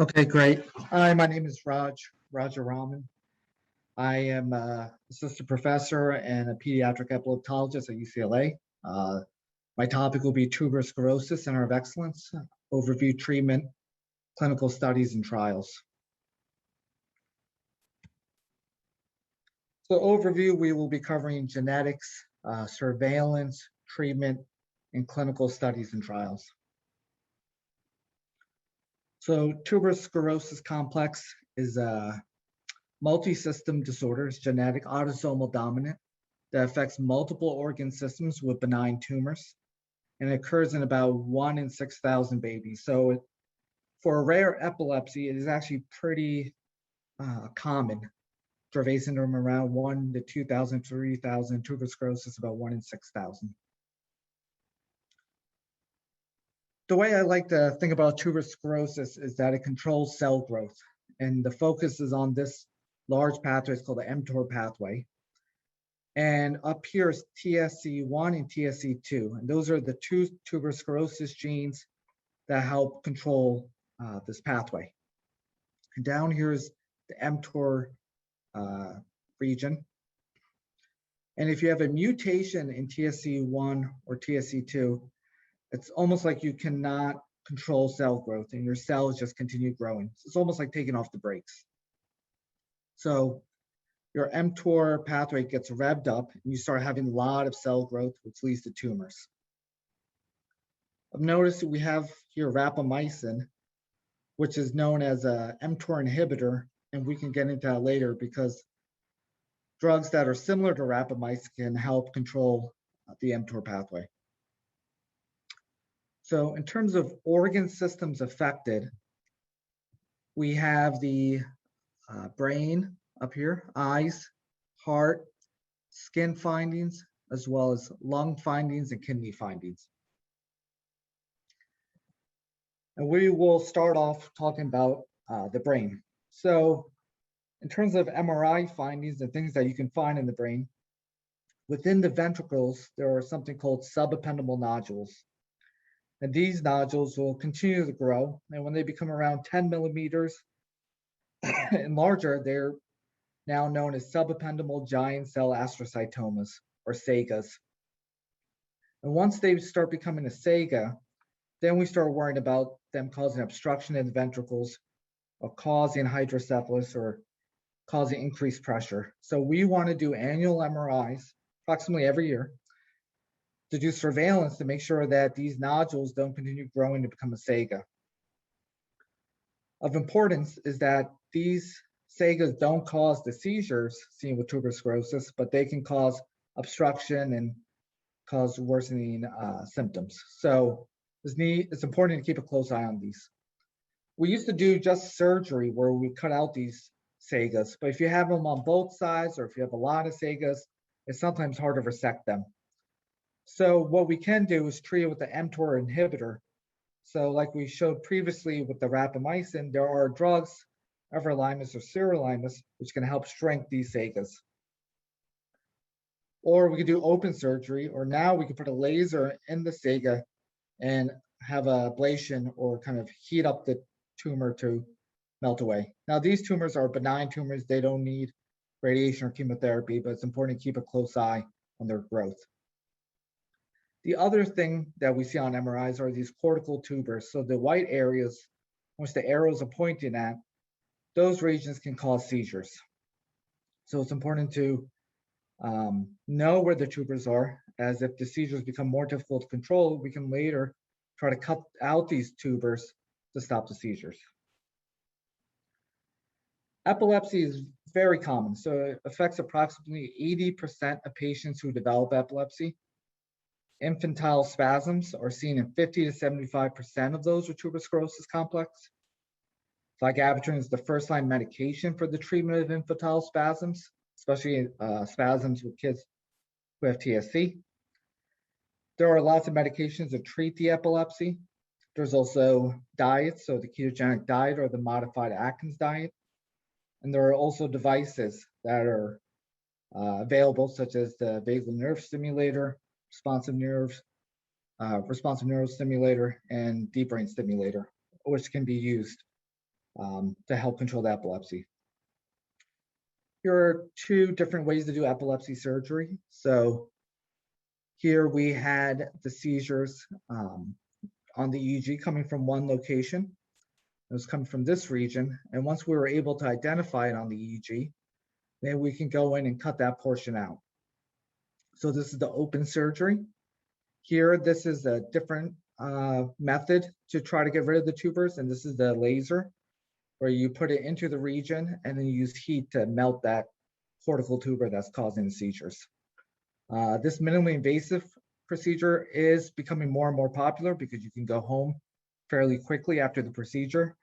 Okay, great. Hi, my name is Raj Rajaraman. I am assistant professor and a pediatric epileptologist at UCLA. My topic will be tuberous sclerosis, Center of Excellence, overview, treatment, clinical studies, and trials. So overview, we will be covering genetics, surveillance, treatment, and clinical studies and trials. So tuberous sclerosis complex is a multi-system disorder, it's genetic, autosomal dominant, that affects multiple organ systems with benign tumors, and it occurs in about 1 in 6,000 babies. So for a rare epilepsy, it is actually pretty common. Dravet syndrome around 1 to 2,000, 3,000, tuberous sclerosis about 1 in 6,000. The way I like to think about tuberous sclerosis is that it controls cell growth, and the focus is on this large pathway. It's called the mTOR pathway. And up here is TSC1 and TSC2, and those are the two tuberous sclerosis genes that help control this pathway. And down here is the mTOR region. And if you have a mutation in TSC1 or TSC2, it's almost like you cannot control cell growth and your cells just continue growing. So it's almost like taking off the brakes. So your mTOR pathway gets revved up and you start having a lot of cell growth, which leads to tumors. I've noticed that we have here rapamycin, which is known as a mTOR inhibitor, and we can get into that later because drugs that are similar to rapamycin can help control the mTOR pathway. So in terms of organ systems affected, we have the brain up here, eyes, heart, skin findings, as well as lung findings and kidney findings. And we will start off talking about the brain. So in terms of MRI findings and things that you can find in the brain, within the ventricles, there are something called subependymal nodules. And these nodules will continue to grow. And when they become around 10 millimeters and larger, they're now known as subependymal giant cell astrocytomas, or SAGAs. And once they start becoming a SAGA, then we start worrying about them causing obstruction in the ventricles or causing hydrocephalus or causing increased pressure. So we want to do annual MRIs approximately every year to do surveillance to make sure that these nodules don't continue growing to become a SAGA. Of importance is that these SAGAs don't cause the seizures seen with tuberous sclerosis, but they can cause obstruction and cause worsening symptoms. So it's important to keep a close eye on these. We used to do just surgery where we cut out these SAGAs, but if you have them on both sides or if you have a lot of SAGAs, it's sometimes hard to resect them. So what we can do is treat it with the mTOR inhibitor. So like we showed previously with the rapamycin, there are drugs, everolimus or sirolimus, which can help shrink these SAGAs. Or we could do open surgery, or now we could put a laser in the SAGA and have an ablation or kind of heat up the tumor to melt away. Now these tumors are benign tumors. They don't need radiation or chemotherapy, but it's important to keep a close eye on their growth. The other thing that we see on MRIs are these cortical tubers. So the white areas, which the arrows are pointing at, those regions can cause seizures. So it's important to know where the tubers are, as if the seizures become more difficult to control, we can later try to cut out these tubers to stop the seizures. Epilepsy is very common. So it affects approximately 80% of patients who develop epilepsy. Infantile spasms are seen in 50 to 75% of those with tuberous sclerosis complex. Vigabatrin is the first-line medication for the treatment of infantile spasms, especially spasms with kids who have TSC. There are lots of medications to treat the epilepsy. There's also diets, so the ketogenic diet or the modified Atkins diet. And there are also devices that are available, such as the vagal nerve stimulator, responsive neurostimulator, and deep brain stimulator, which can be used to help control the epilepsy. Here are two different ways to do epilepsy surgery. So here we had the seizures on the EEG coming from one location. It was coming from this region. And once we were able to identify it on the EEG, then we can go in and cut that portion out. So this is the open surgery. Here, this is a different method to try to get rid of the tubers, and this is the laser, where you put it into the region and then you use heat to melt that cortical tuber that's causing the seizures. This minimally invasive procedure is becoming more and more popular because you can go home fairly quickly after the procedure.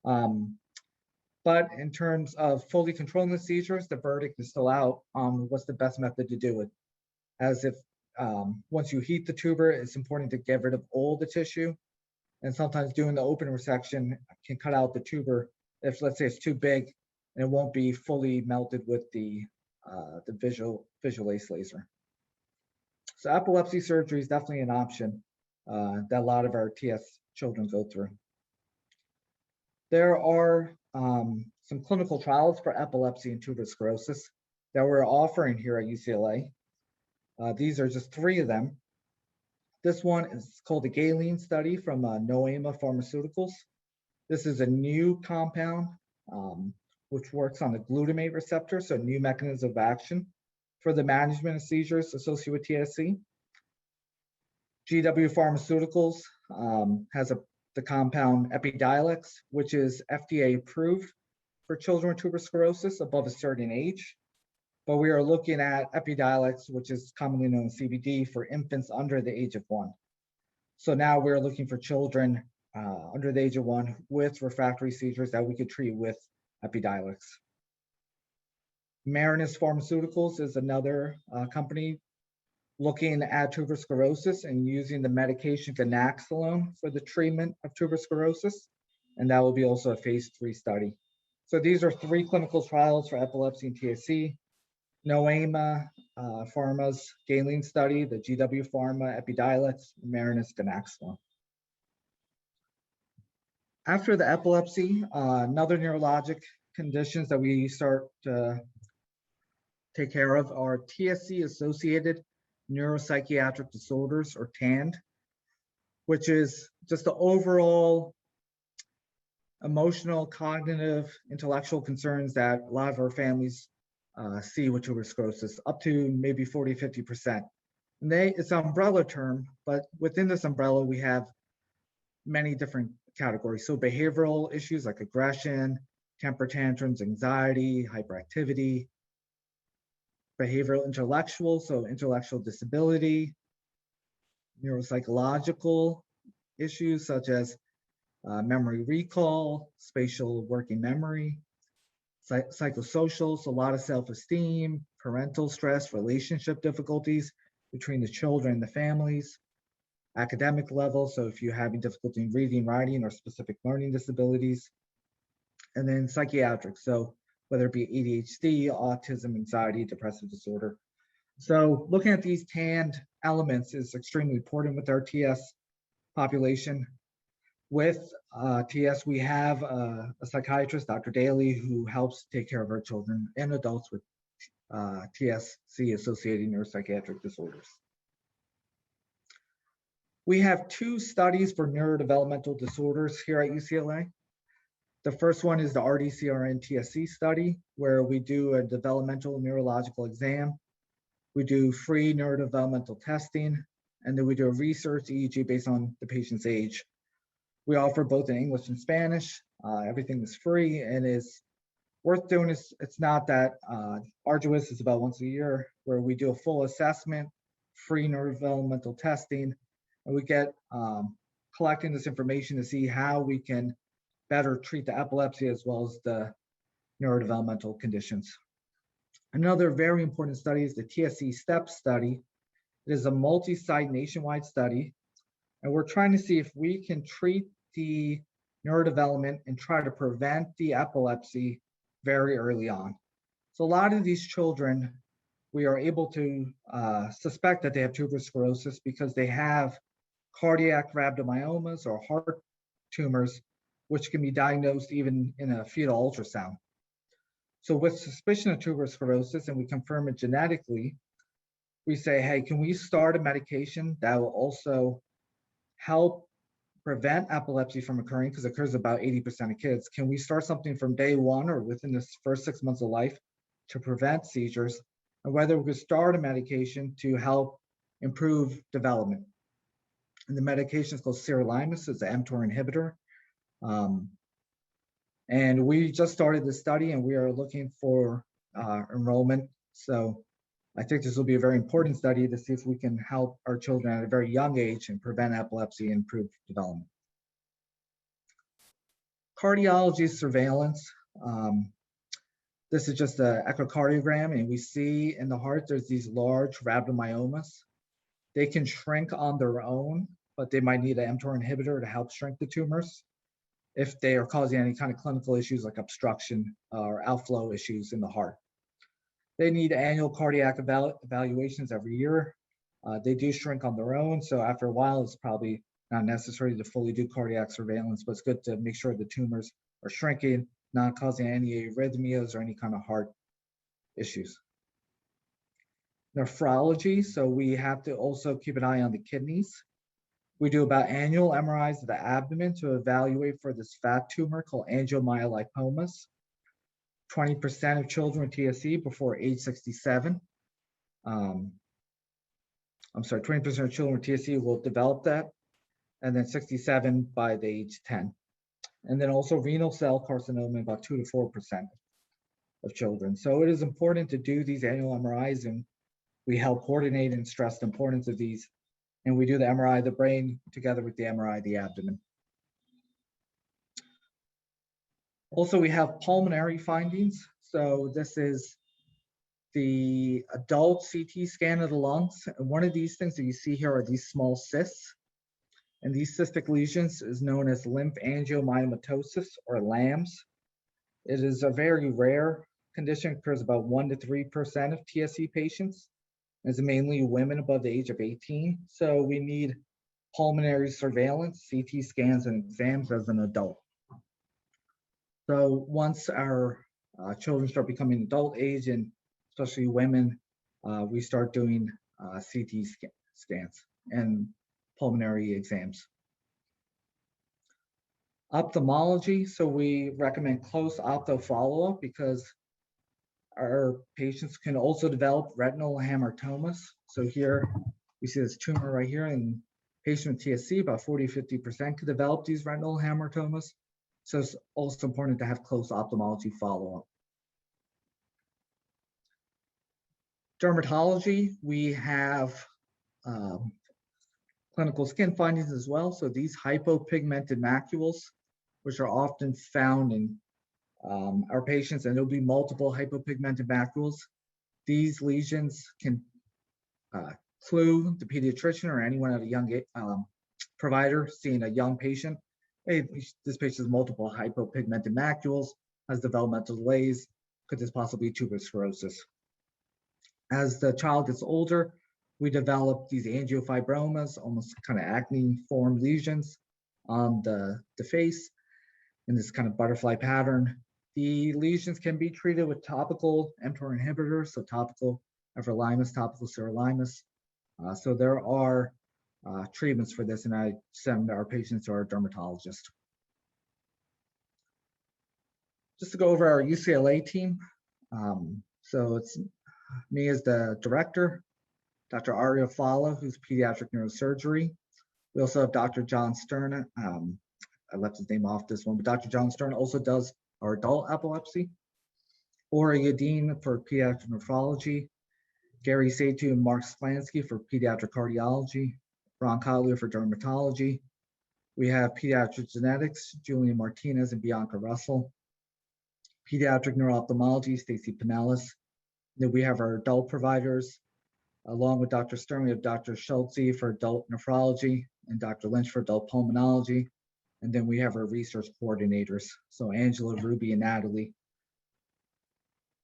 But in terms of fully controlling the seizures, the verdict is still out on what's the best method to do it. As if once you heat the tuber, it's important to get rid of all the tissue. And sometimes doing the open resection can cut out the tuber if, let's say, it's too big and it won't be fully melted with the visual ACE laser. So epilepsy surgery is definitely an option that a lot of our TS children go through. There are some clinical trials for epilepsy and tuberous sclerosis that we're offering here at UCLA. These are just 3 of them. This one is called the Galen study from Noema Pharmaceuticals. This is a new compound which works on the glutamate receptor, so new mechanism of action for the management of seizures associated with TSC. GW Pharmaceuticals has the compound Epidiolex, which is FDA approved for children with tuberous sclerosis above a certain age. But we are looking at Epidiolex, which is commonly known as CBD, for infants under the age of 1. So now we're looking for children under the age of 1 with refractory seizures that we could treat with Epidiolex. Marinus Pharmaceuticals is another company looking at tuberous sclerosis and using the medication ganaxolone for the treatment of tuberous sclerosis, and that will be also a phase 3 study. So these are 3 clinical trials for epilepsy and TSC. Noema Pharma's Galen study, the GW Pharma Epidiolex, Marinus ganaxolone. After the epilepsy, another neurologic conditions that we start to take care of are TSC-associated neuropsychiatric disorders, or TAND, which is just the overall emotional, cognitive, intellectual concerns that a lot of our families see with tuberous sclerosis, up to maybe 40, 50%. And it's an umbrella term, but within this umbrella, we have many different categories. So behavioral issues like aggression, temper tantrums, anxiety, hyperactivity, behavioral intellectual, so intellectual disability, neuropsychological issues such as memory recall, spatial working memory, psychosocial, so a lot of self-esteem, parental stress, relationship difficulties between the children and the families, academic level, so if you're having difficulty in reading, writing, or specific learning disabilities, and then psychiatric, so whether it be ADHD, autism, anxiety, depressive disorder. So looking at these TAND elements is extremely important with our TS population. With TS, we have a psychiatrist, Dr. Daly, who helps take care of our children and adults with TSC-associated neuropsychiatric disorders. We have 2 studies for neurodevelopmental disorders here at UCLA. The first one is the RDCRN-TSC study, where we do a developmental neurological exam. We do free neurodevelopmental testing, and then we do a research EEG based on the patient's age. We offer both in English and Spanish. Everything is free and is worth doing. It's not that arduous. It's about once a year where we do a full assessment, free neurodevelopmental testing, and we get collecting this information to see how we can better treat the epilepsy as well as the neurodevelopmental conditions. Another very important study is the TSC STEP study. It is a multi-site nationwide study, and we're trying to see if we can treat the neurodevelopment and try to prevent the epilepsy very early on. So a lot of these children, we are able to suspect that they have tuberous sclerosis because they have cardiac rhabdomyomas or heart tumors, which can be diagnosed even in a fetal ultrasound. So with suspicion of tuberous sclerosis and we confirm it genetically, we say, hey, can we start a medication that will also help prevent epilepsy from occurring, because it occurs about 80% of kids? Can we start something from day one or within the first 6 months of life to prevent seizures? And whether we could start a medication to help improve development. And the medication is called sirolimus. It's an mTOR inhibitor. And we just started this study and we are looking for enrollment. So I think this will be a very important study to see if we can help our children at a very young age and prevent epilepsy and improve development. Cardiology surveillance. This is just an echocardiogram, and we see in the heart there's these large rhabdomyomas. They can shrink on their own, but they might need an mTOR inhibitor to help shrink the tumors if they are causing any kind of clinical issues like obstruction or outflow issues in the heart. They need annual cardiac evaluations every year. They do shrink on their own, so after a while, it's probably not necessary to fully do cardiac surveillance, but it's good to make sure the tumors are shrinking, not causing any arrhythmias or any kind of heart issues. Nephrology, so we have to also keep an eye on the kidneys. We do about annual MRIs of the abdomen to evaluate for this fat tumor called angiomyolipomas. 20% of children with TSC before age 67. 20% of children with TSC will develop that, and then 67 by the age 10. And then also renal cell carcinoma, about 2 to 4% of children. So it is important to do these annual MRIs, and we help coordinate and stress the importance of these. And we do the MRI of the brain together with the MRI of the abdomen. Also, we have pulmonary findings. So this is the adult CT scan of the lungs. And one of these things that you see here are these small cysts. And these cystic lesions is known as lymphangiomyomatosis, or LAMS. It is a very rare condition. It occurs about 1 to 3% of TSC patients. It's mainly women above the age of 18. So we need pulmonary surveillance, CT scans, and exams as an adult. So once our children start becoming adult age, and especially women, we start doing CT scans and pulmonary exams. Ophthalmology, so we recommend close opto follow-up because our patients can also develop retinal hamartomas. So here we see this tumor right here, and patient with TSC, about 40–50% could develop these retinal hamartomas. So it's also important to have close ophthalmology follow-up. Dermatology, we have clinical skin findings as well. So these hypopigmented macules, which are often found in our patients, and there'll be multiple hypopigmented macules. These lesions can clue the pediatrician or anyone at a young provider seeing a young patient. Hey, this patient has multiple hypopigmented macules, has developmental delays. Could this possibly be tuberous sclerosis? As the child gets older, we develop these angiofibromas, almost kind of acne-formed lesions on the face in this kind of butterfly pattern. The lesions can be treated with topical mTOR inhibitors, so topical everolimus, topical sirolimus. So there are treatments for this, and I send our patients to our dermatologist. Just to go over our UCLA team. So it's me as the director, Dr. Aria Fala, who's pediatric neurosurgery. We also have Dr. John Stern. I left his name off this one, but Dr. John Stern also does our adult epilepsy. Ora Yadin for pediatric nephrology. Gary Satu and Mark Sklansky for pediatric cardiology. Ron Collier for dermatology. We have pediatric genetics, Julian Martinez and Bianca Russell. Pediatric neuro-ophthalmology, Stacy Pinellas. Then we have our adult providers. Along with Dr. Stern, we have Dr. Schultze for adult nephrology and Dr. Lynch for adult pulmonology. And then we have our research coordinators, so Angela, Ruby, and Natalie.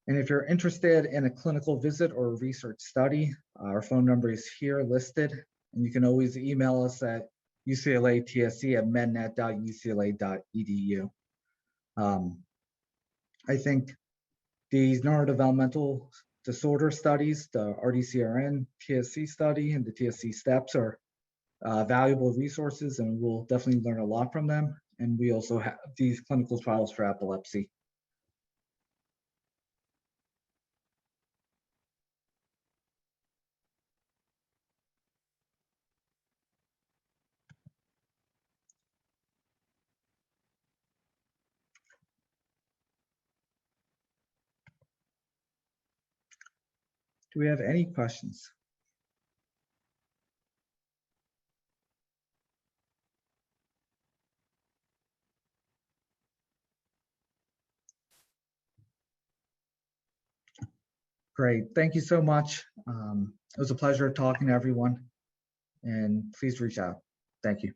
And if you're interested in a clinical visit or a research study, our phone number is here listed. And you can always email us at UCLA TSC at mednet.ucla.edu. I think these neurodevelopmental disorder studies, the RDCRN, TSC study, and the TSC steps are valuable resources, and we'll definitely learn a lot from them. And we also have these clinical trials for epilepsy. Do we have any questions? Great, thank you so much. It was a pleasure talking to everyone, and please reach out. Thank you.